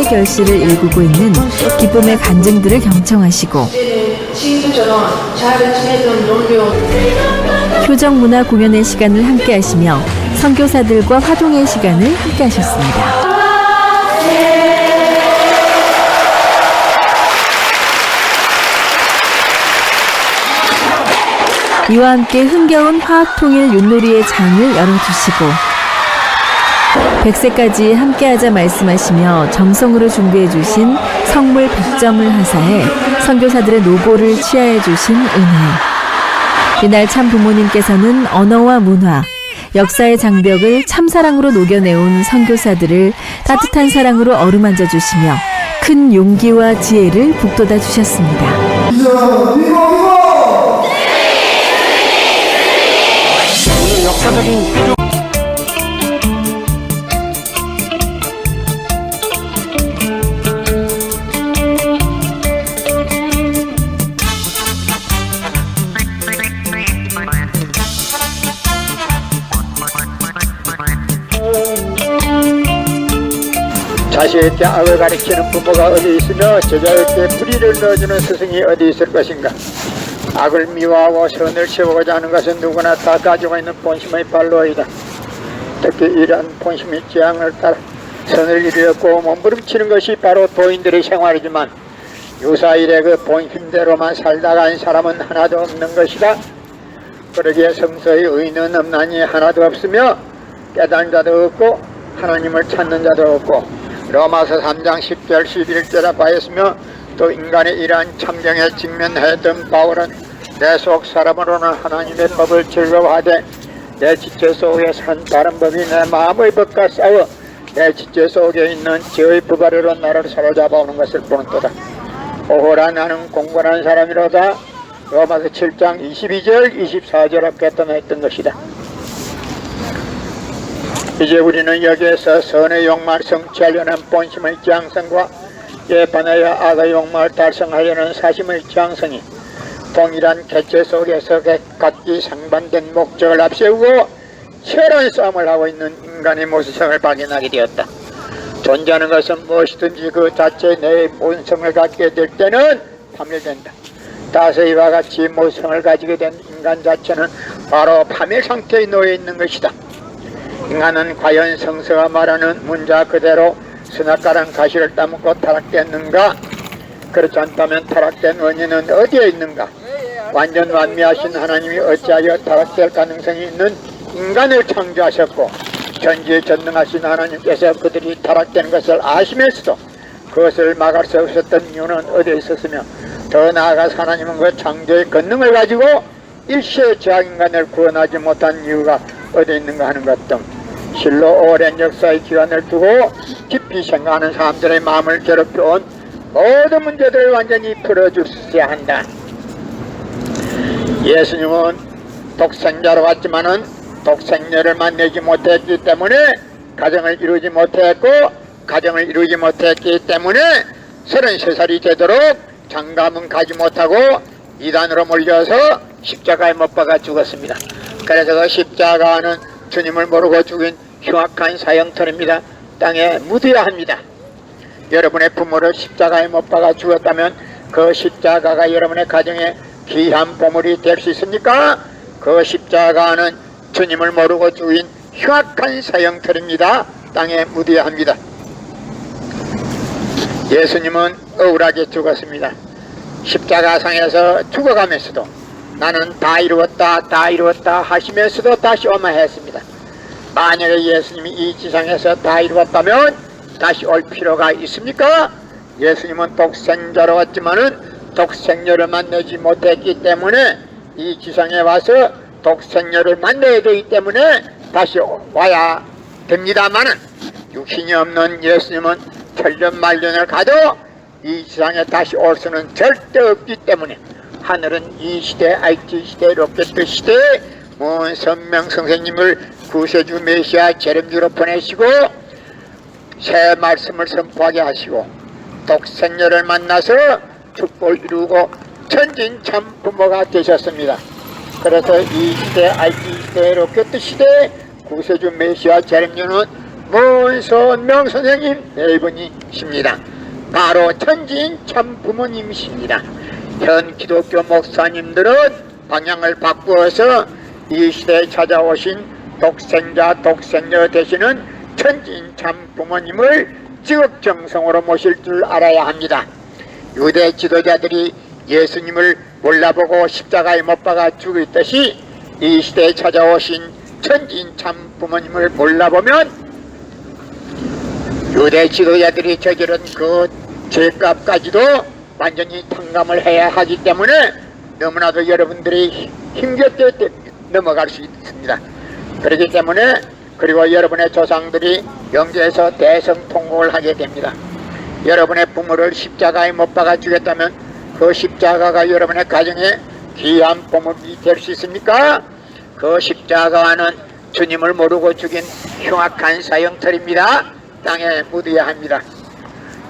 결실을 일구고 있는 기쁨의 간증들을 경청하시고 친구처럼 잘 지내던 동료 효정문화 공연의 시간을 함께 하시며 선교사들과 화동의 시간을 함께 하셨습니다. 이와 함께 흥겨운 화합통일 윷놀이의 장을 열어주시고 100세까지 함께하자 말씀하시며 정성으로 준비해 주신 성물 100점을 하사해 선교사들의 노고를 취하해 주신 은혜. 이날 참 부모님께서는 언어와 문화, 역사의 장벽을 참사랑으로 녹여내온 선교사들을 따뜻한 사랑으로 어루만져 주시며 큰 용기와 지혜를 북돋아 주셨습니다. 역사적인 기록 자식에게 악을 가르치는 부모가 어디 있으며 제자에게 불의를 넣어주는 스승이 어디 있을 것인가. 악을 미워하고 선을 세우고자 하는 것은 누구나 다 가지고 있는 본심의 발로이다. 특히 이러한 본심의 지향을 따라 선을 이루었고 몸부림치는 것이 바로 도인들의 생활이지만 유사일에 그 본심대로만 살다간 사람은 하나도 없는 것이다. 그러기에 성서의 의는 없나니 하나도 없으며 깨달은 자도 없고 하나님을 찾는 자도 없고 로마서 3장 10절 11절에 바였으며 또 인간의 이러한 참정에 직면했던 바울은 내 속 사람으로는 하나님의 법을 즐거워하되 내 지체 속에 산 다른 법이 내 마음의 법과 싸워 내 지체 속에 있는 죄의 법 아래로 나를 사로잡아오는 것을 보는도다. 오호라 나는 공고한 사람이로다. 로마서 7장 22절 24절에 깨닫했던 것이다. 이제 우리는 여기에서 선의 욕망을 성취하려는 본심의 지향성과 이에 반하여 악의 욕망을 달성하려는 사심의 지향성이 동일한 개체 속에서 각기 상반된 목적을 앞세우고 치열한 싸움을 하고 있는 인간의 모습을 발견하게 되었다. 존재하는 것은 무엇이든지 그 자체 내 본성을 갖게 될 때는 파멸된다. 다세이와 같이 모성을 가지게 된 인간 자체는 바로 파멸 상태에 놓여 있는 것이다. 인간은 과연 성서가 말하는 문자 그대로 스나까란 가시를 따먹고 타락됐는가? 그렇지 않다면 타락된 원인은 어디에 있는가? 완전 완미하신 하나님이 어찌하여 타락될 가능성이 있는 인간을 창조하셨고 전지에 전능하신 하나님께서 그들이 타락된 것을 아시면서도 그것을 막을 수 없었던 이유는 어디에 있었으며 더 나아가서 하나님은 그 창조의 권능을 가지고 일시의 죄악인간을 구원하지 못한 이유가 어디에 있는가 하는 것 등 실로 오랜 역사의 기간을 두고 깊이 생각하는 사람들의 마음을 괴롭혀온 모든 문제들을 완전히 풀어주셔야 한다. 예수님은 독생자로 왔지만은 독생녀를 만나지 못했기 때문에 가정을 이루지 못했고 가정을 이루지 못했기 때문에 33살이 되도록 장가문 가지 못하고 이단으로 몰려서 십자가에 못 박아 죽었습니다. 그래서 그 십자가는 주님을 모르고 죽인 흉악한 사형터입니다. 땅에 묻어야 합니다. 여러분의 부모를 십자가에 못 박아 죽었다면 그 십자가가 여러분의 가정에 귀한 보물이 될 수 있습니까? 그 십자가는 주님을 모르고 죽인 흉악한 사형터입니다. 땅에 묻어야 합니다. 예수님은 억울하게 죽었습니다. 십자가상에서 죽어가면서도 나는 다 이루었다 하시면서도 다시 오마했습니다. 만약에 예수님이 이 지상에서 다 이루었다면 다시 올 필요가 있습니까? 예수님은 독생자로 왔지만은 독생녀를 만나지 못했기 때문에 이 지상에 와서 독생녀를 만나야 되기 때문에 다시 와야 됩니다만은 육신이 없는 예수님은 천년만년을 가도 이 지상에 다시 올 수는 절대 없기 때문에 하늘은 이 시대, IT 시대, 로켓 시대 먼 선명 선생님을 구세주 메시아 재림주로 보내시고 새 말씀을 선포하게 하시고 독생녀를 만나서 축복을 이루고 천진 참 부모가 되셨습니다. 그래서 이 시대, IT 시대, 로켓 시대 구세주 메시아 재림주는 문선명 선생님 네 분이십니다. 바로 천지인 참 부모님이십니다. 현 기독교 목사님들은 방향을 바꾸어서 이 시대에 찾아오신 독생자 독생녀 되시는 천지인 참 부모님을 지극정성으로 모실 줄 알아야 합니다. 유대 지도자들이 예수님을 몰라보고 십자가에 못 박아 죽였듯이 이 시대에 찾아오신 천지인 참 부모님을 몰라보면 유대 지도자들이 저지른 그 죄값까지도 완전히 탕감을 해야 하기 때문에 너무나도 여러분들이 힘겹게 넘어갈 수 있습니다. 그렇기 때문에 그리고 여러분의 조상들이 영계에서 대성통곡을 하게 됩니다. 여러분의 부모를 십자가에 못 박아 주겠다면 그 십자가가 여러분의 가정에 귀한 보물이 될 수 있습니까? 그 십자가는 주님을 모르고 죽인 흉악한 사형틀입니다. 땅에 묻어야 합니다.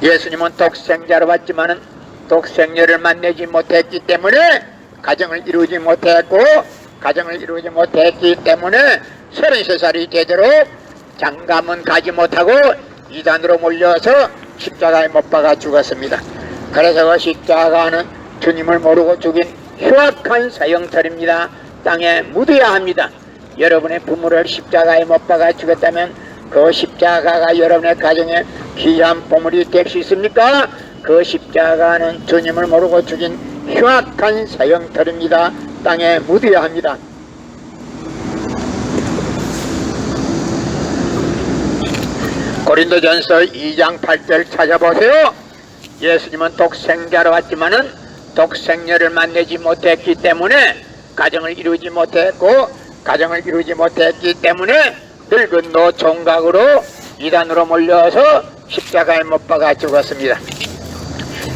예수님은 독생자로 왔지만은 독생녀를 만나지 못했기 때문에 가정을 이루지 못했고 가정을 이루지 못했기 때문에 33살이 되도록 장가문 가지 못하고 이단으로 몰려서 십자가에 못 박아 죽었습니다. 그래서 그 십자가는 주님을 모르고 죽인 흉악한 사형틀입니다. 땅에 묻어야 합니다. 여러분의 부모를 십자가에 못 박아 죽였다면 그 십자가가 여러분의 가정에 귀한 보물이 될 수 있습니까? 그 십자가는 주님을 모르고 죽인 흉악한 사형틀입니다. 땅에 묻어야 합니다. 고린도전서 2장 8절 찾아보세요. 예수님은 독생자로 왔지만은 독생녀를 만나지 못했기 때문에 가정을 이루지 못했고 가정을 이루지 못했기 때문에 늙은 노 총각으로 이단으로 몰려서 십자가에 못 박아 죽었습니다.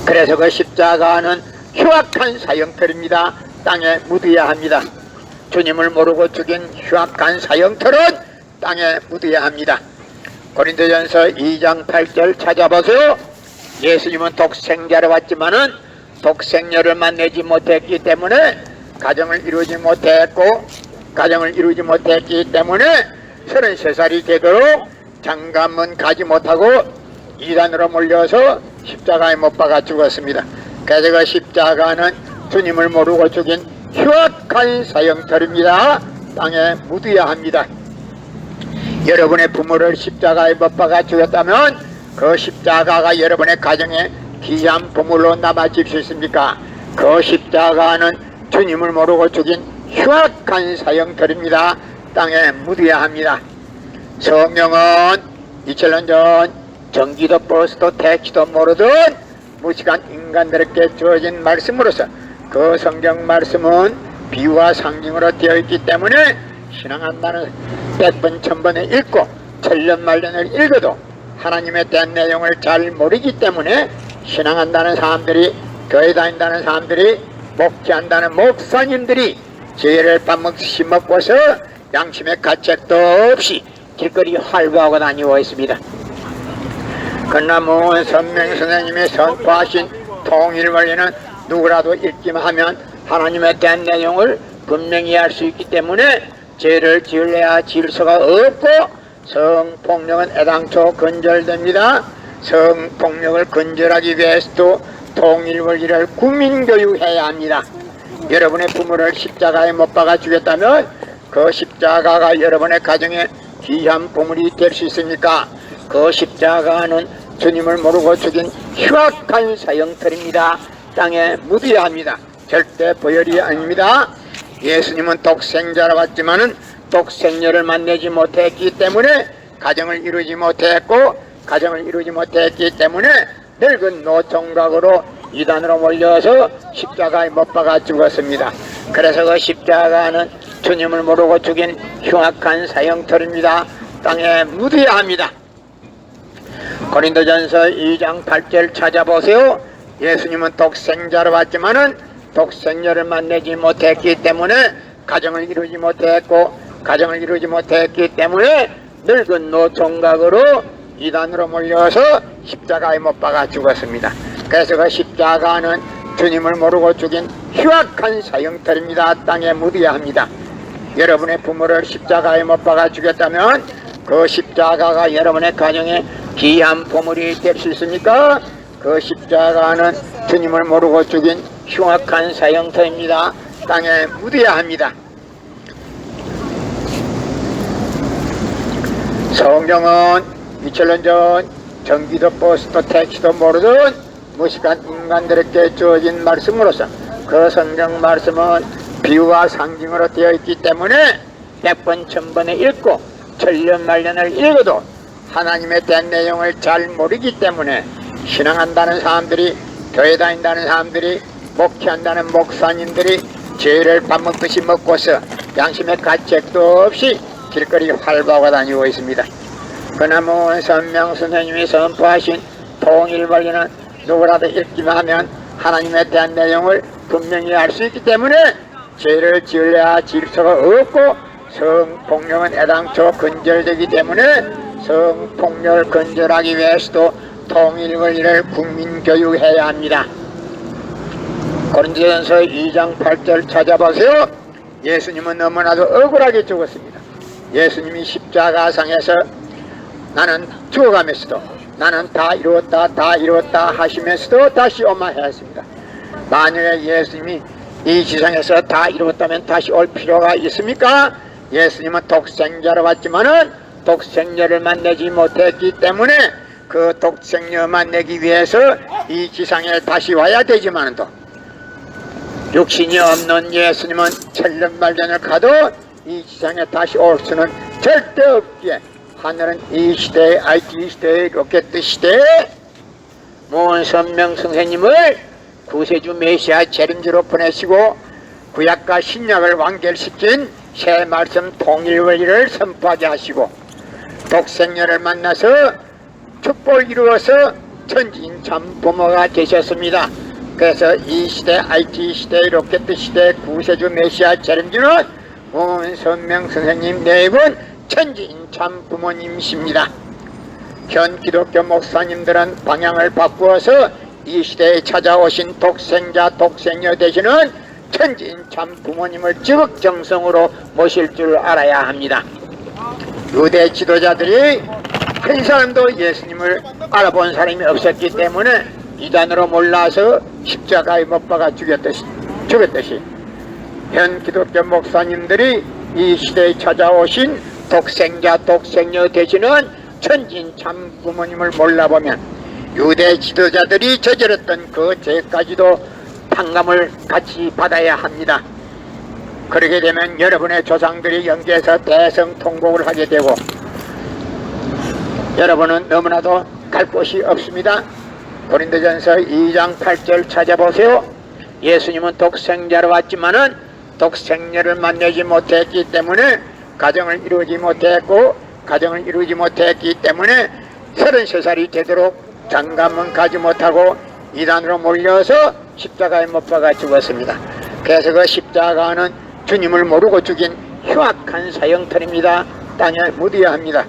그래서 그 십자가는 흉악한 사형틀입니다. 땅에 묻어야 합니다. 주님을 모르고 죽인 흉악한 사형틀은 땅에 묻어야 합니다. 고린도전서 2장 8절 찾아보세요. 예수님은 독생자로 왔지만은 독생녀를 만나지 못했기 때문에 가정을 이루지 못했고 가정을 이루지 못했기 때문에 33살이 되도록 장가문 가지 못하고 이단으로 몰려서 십자가에 못 박아 죽었습니다. 그래서 그 십자가는 주님을 모르고 죽인 흉악한 사형틀입니다. 땅에 묻어야 합니다. 여러분의 부모를 십자가에 못 박아 죽였다면 그 십자가가 여러분의 가정에 귀한 보물로 남아질 수 있습니까? 그 십자가는 주님을 모르고 죽인 흉악한 사형틀입니다. 땅에 묻어야 합니다. 성령은 2000년 전 전기도 버스도 택시도 모르던 무식한 인간들에게 주어진 말씀으로서 그 성경 말씀은 비유와 상징으로 되어 있기 때문에 신앙한다는 100번 1000번을 읽고 천년만년을 읽어도 하나님에 대한 내용을 잘 모르기 때문에 신앙한다는 사람들이 교회 다닌다는 사람들이 목회한다는 목사님들이 죄를 밤먹이 먹고서 양심의 가책도 없이 길거리 활보하고 다니고 있습니다. 그러나 문선명 선생님이 선포하신 통일 원리는 누구라도 읽기만 하면 하나님에 대한 내용을 분명히 알 수 있기 때문에 죄를 지을래야 지을 수가 없고 성폭력은 애당초 근절됩니다. 성폭력을 근절하기 위해서도 통일 원리를 국민교육해야 합니다. 여러분의 부모를 십자가에 못 박아 주겠다면 그 십자가가 여러분의 가정에 귀한 보물이 될 수 있습니까? 그 십자가는 주님을 모르고 죽인 흉악한 사형틀입니다. 땅에 묻어야 합니다. 절대 보혈이 아닙니다. 예수님은 독생자로 왔지만은 독생녀를 만나지 못했기 때문에 가정을 이루지 못했고 가정을 이루지 못했기 때문에 늙은 노총각으로 이단으로 몰려서 십자가에 못 박아 죽었습니다. 그래서 그 십자가는 주님을 모르고 죽인 흉악한 사형틀입니다. 땅에 묻어야 합니다. 고린도전서 2장 8절 찾아보세요. 예수님은 독생자로 왔지만은 독생녀를 만나지 못했기 때문에 가정을 이루지 못했고 가정을 이루지 못했기 때문에 늙은 노총각으로 이단으로 몰려서 십자가에 못 박아 죽었습니다. 그래서 그 십자가는 주님을 모르고 죽인 흉악한 사형틀입니다. 땅에 묻어야 합니다. 여러분의 부모를 십자가에 못 박아 죽였다면 그 십자가가 여러분의 가정에 귀한 보물이 될 수 있습니까? 그 십자가는 주님을 모르고 죽인 흉악한 사형터입니다. 땅에 묻어야 합니다. 성경은 2000년 전 전기도 버스도 택시도 모르던 무식한 인간들에게 주어진 말씀으로서 그 성경 말씀은 비유와 상징으로 되어 있기 때문에 100번 1000번에 읽고 천년 말년을 읽어도 하나님에 대한 내용을 잘 모르기 때문에 신앙한다는 사람들이, 교회 다닌다는 사람들이, 목회한다는 목사님들이 죄를 밥 먹듯이 먹고서 양심의 가책도 없이 길거리 활보하고 다니고 있습니다. 그나마 선명 선생님이 선포하신 통일원리는 누구라도 읽기만 하면 하나님에 대한 내용을 분명히 알 수 있기 때문에 죄를 지으려야 질서가 없고 성폭력은 애당초 근절되기 때문에 성폭력을 근절하기 위해서도 통일원리를 국민교육해야 합니다. 고린도전서 2장 8절 찾아보세요. 예수님은 너무나도 억울하게 죽었습니다. 예수님이 십자가상에서 나는 죽어가면서도 나는 다 이루었다 하시면서도 다시 오마 했습니다. 만약에 예수님이 이 지상에서 다 이루었다면 다시 올 필요가 있습니까? 예수님은 독생자로 왔지만은 독생녀를 만나지 못했기 때문에 그 독생녀 만나기 위해서 이 지상에 다시 와야 되지만도 육신이 없는 예수님은 천년 말년을 가도 이 지상에 다시 올 수는 절대 없기에 하늘은 이 시대에 IT 시대에 로켓 시대에 문선명 선생님을 구세주 메시아 재림주로 보내시고 구약과 신약을 완결시킨 새 말씀 통일원리를 선포하게 하시고 독생녀를 만나서 축복을 이루어서 천지인 참 부모가 되셨습니다. 그래서 이 시대 IT 시대 로켓 시대 구세주 메시아 재림주는 문선명 선생님 네 분 천지인 참 부모님이십니다. 현 기독교 목사님들은 방향을 바꾸어서 이 시대에 찾아오신 독생자 독생녀 되시는 천지인 참 부모님을 지극정성으로 모실 줄 알아야 합니다. 유대 지도자들이 한 사람도 예수님을 알아본 사람이 없었기 때문에 이단으로 몰라서 십자가에 못 박아 죽였듯이 현 기독교 목사님들이 이 시대에 찾아오신 독생자 독생녀 되시는 천진 참 부모님을 몰라보면 유대 지도자들이 저질렀던 그 죄까지도 탕감을 같이 받아야 합니다. 그렇게 되면 여러분의 조상들이 연계해서 대성통곡을 하게 되고 여러분은 너무나도 갈 곳이 없습니다. 고린도전서 2장 8절 찾아보세요. 예수님은 독생자로 왔지만은 독생녀를 만나지 못했기 때문에 가정을 이루지 못했기 때문에 33살이 되도록 장가문 가지 못하고 이단으로 몰려서 십자가에 못 박아 죽었습니다. 그래서 그 십자가는 주님을 모르고 죽인 흉악한 사형터입니다. 땅에 묻어야 합니다.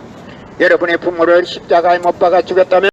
여러분의 부모를 십자가에 못 박아 죽였다면